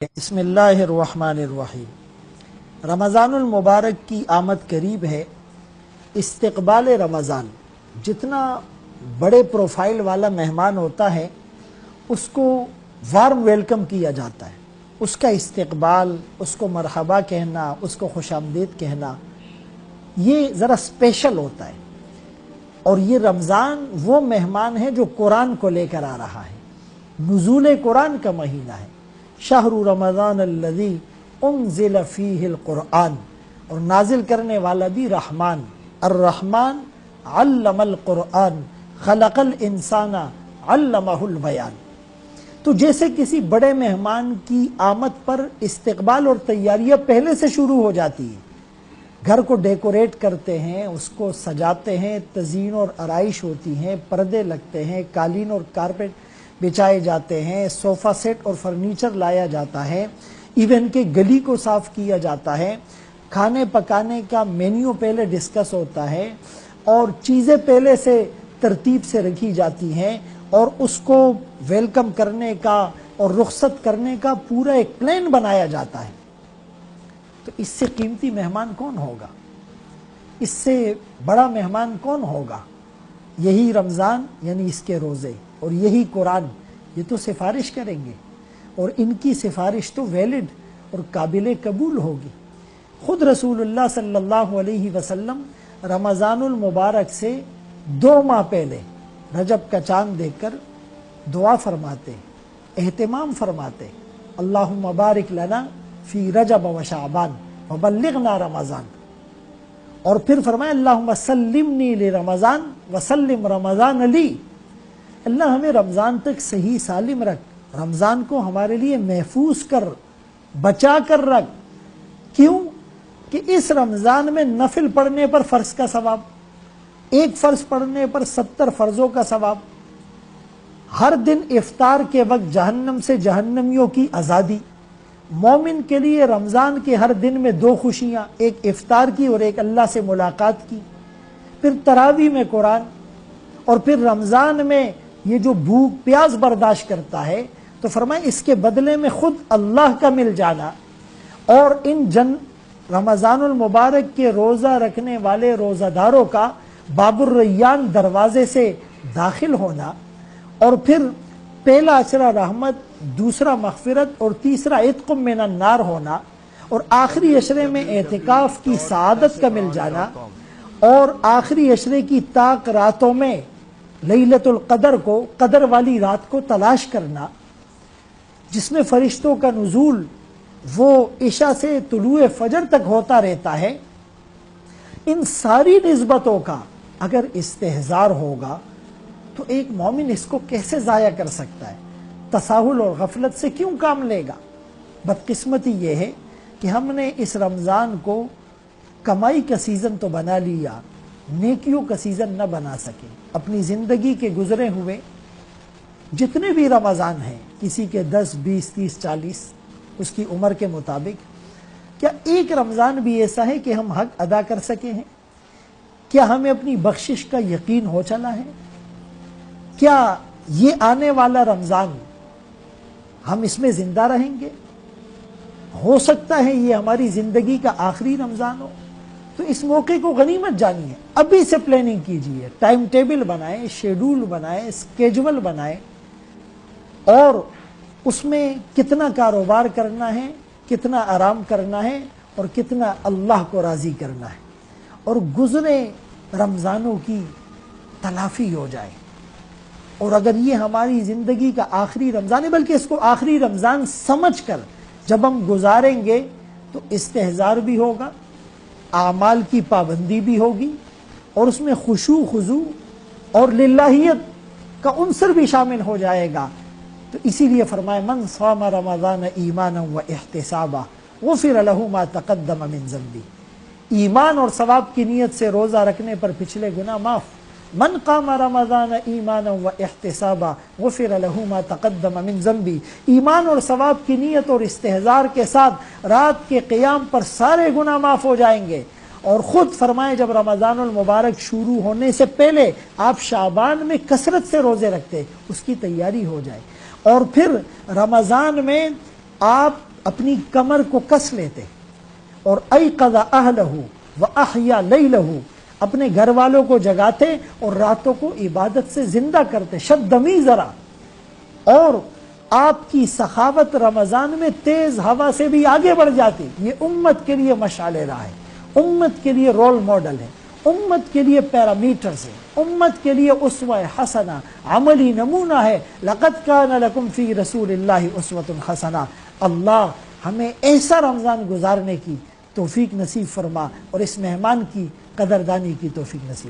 بسم اللہ الرحمن الرحیم۔ رمضان المبارک کی آمد قریب ہے۔ استقبال رمضان، جتنا بڑے پروفائل والا مہمان ہوتا ہے اس کو وارم ویلکم کیا جاتا ہے، اس کا استقبال، اس کو مرحبا کہنا، اس کو خوش آمدید کہنا، یہ ذرا اسپیشل ہوتا ہے۔ اور یہ رمضان وہ مہمان ہے جو قرآن کو لے کر آ رہا ہے، نزول قرآن کا مہینہ ہے۔ شہر رمضان الذی انزل فیہ القرآن، اور نازل کرنے والا بھی رحمان، الرحمن علم القرآن خلق الانسان علمہ البیان۔ تو جیسے کسی بڑے مہمان کی آمد پر استقبال اور تیاریاں پہلے سے شروع ہو جاتی ہیں، گھر کو ڈیکوریٹ کرتے ہیں، اس کو سجاتے ہیں، تزئین اور آرائش ہوتی ہیں، پردے لگتے ہیں، قالین اور کارپیٹ بچھائے جاتے ہیں، صوفہ سیٹ اور فرنیچر لایا جاتا ہے، ایون کہ گلی کو صاف کیا جاتا ہے، کھانے پکانے کا مینیو پہلے ڈسکس ہوتا ہے، اور چیزیں پہلے سے ترتیب سے رکھی جاتی ہیں، اور اس کو ویلکم کرنے کا اور رخصت کرنے کا پورا ایک پلان بنایا جاتا ہے۔ تو اس سے قیمتی مہمان کون ہوگا؟ اس سے بڑا مہمان کون ہوگا؟ یہی رمضان یعنی اس کے روزے اور یہی قرآن، یہ تو سفارش کریں گے، اور ان کی سفارش تو ویلڈ اور قابل قبول ہوگی۔ خود رسول اللہ صلی اللہ علیہ وسلم رمضان المبارک سے 2 ماہ پہلے رجب کا چاند دیکھ کر دعا فرماتے، اہتمام فرماتے، اللہم بارک لنا فی رجب و شعبان وبلغنا رمضان، اور پھر فرمایا اللہم سلمنی لرمضان وسلم رمضان لی، اللہ ہمیں رمضان تک صحیح سالم رکھ، رمضان کو ہمارے لیے محفوظ کر، بچا کر رکھ۔ کیوں کہ اس رمضان میں نفل پڑھنے پر فرض کا ثواب، ایک فرض پڑھنے پر 70 فرضوں کا ثواب، ہر دن افطار کے وقت جہنم سے جہنمیوں کی آزادی۔ مومن کے لیے رمضان کے ہر دن میں 2 خوشیاں، ایک افطار کی اور ایک اللہ سے ملاقات کی، پھر تراویح میں قرآن، اور پھر رمضان میں یہ جو بھوک پیاس برداشت کرتا ہے تو فرمائے اس کے بدلے میں خود اللہ کا مل جانا، اور ان رمضان المبارک کے روزہ رکھنے والے روزہ داروں کا باب الریان دروازے سے داخل ہونا، اور پھر پہلا عشرہ رحمت، دوسرا مغفرت اور تیسرا عتق من النار ہونا، اور آخری عشرے میں اعتکاف کی سعادت کا مل جانا، اور آخری عشرے کی طاق راتوں میں لیلۃ القدر کو، قدر والی رات کو تلاش کرنا، جس میں فرشتوں کا نزول وہ عشاء سے طلوع فجر تک ہوتا رہتا ہے۔ ان ساری نسبتوں کا اگر استحضار ہوگا تو ایک مومن اس کو کیسے ضائع کر سکتا ہے؟ تساہل اور غفلت سے کیوں کام لے گا؟ بدقسمتی یہ ہے کہ ہم نے اس رمضان کو کمائی کا سیزن تو بنا لیا، نیکیوں کا سیزن نہ بنا سکے۔ اپنی زندگی کے گزرے ہوئے جتنے بھی رمضان ہیں، کسی کے 10 20 30 40 اس کی عمر کے مطابق، کیا ایک رمضان بھی ایسا ہے کہ ہم حق ادا کر سکے ہیں؟ کیا ہمیں اپنی بخشش کا یقین ہو چلا ہے؟ کیا یہ آنے والا رمضان ہم اس میں زندہ رہیں گے؟ ہو سکتا ہے یہ ہماری زندگی کا آخری رمضان ہو، تو اس موقع کو غنیمت جانیے، ابھی سے پلاننگ کیجئے، ٹائم ٹیبل بنائیں، شیڈول بنائیں، اسکیجول بنائیں، اور اس میں کتنا کاروبار کرنا ہے، کتنا آرام کرنا ہے، اور کتنا اللہ کو راضی کرنا ہے، اور گزرے رمضانوں کی تلافی ہو جائے۔ اور اگر یہ ہماری زندگی کا آخری رمضان ہے، بلکہ اس کو آخری رمضان سمجھ کر جب ہم گزاریں گے تو استحضار بھی ہوگا، اعمال کی پابندی بھی ہوگی، اور اس میں خشوع خضوع اور للہیت کا عنصر بھی شامل ہو جائے گا۔ تو اسی لیے فرمائے من صام رمضان ایمانا و احتسابا غفر له ما تقدم من ذنبی، ایمان اور ثواب کی نیت سے روزہ رکھنے پر پچھلے گناہ معاف۔ من قام رمضان ایمانا و احتسابا غفر له ما تقدم من ذنبی، ایمان اور ثواب کی نیت اور استحضار کے ساتھ رات کے قیام پر سارے گناہ معاف ہو جائیں گے۔ اور خود فرمائے جب رمضان المبارک شروع ہونے سے پہلے آپ شعبان میں کثرت سے روزے رکھتے، اس کی تیاری ہو جائے، اور پھر رمضان میں آپ اپنی کمر کو کس لیتے اور ایقظ اہلہ واحیا لیلہ، اپنے گھر والوں کو جگاتے اور راتوں کو عبادت سے زندہ کرتے، شدمی ذرا. اور آپ کی سخاوت رمضان میں تیز ہوا سے بھی آگے بڑھ جاتی. یہ امت کے لیے مشعل راہ ہے، امت کے لیے رول ماڈل ہے، امت کے لیے پیرامیٹرز ہے، امت کے لیے اسوہ حسنہ، عملی نمونہ ہے. لقد کان لکم فی رسول اللہ اسوۃ حسنہ. اللہ ہمیں ایسا رمضان گزارنے کی توفیق نصیب فرما اور اس مہمان کی قدردانی کی توفیق نصیب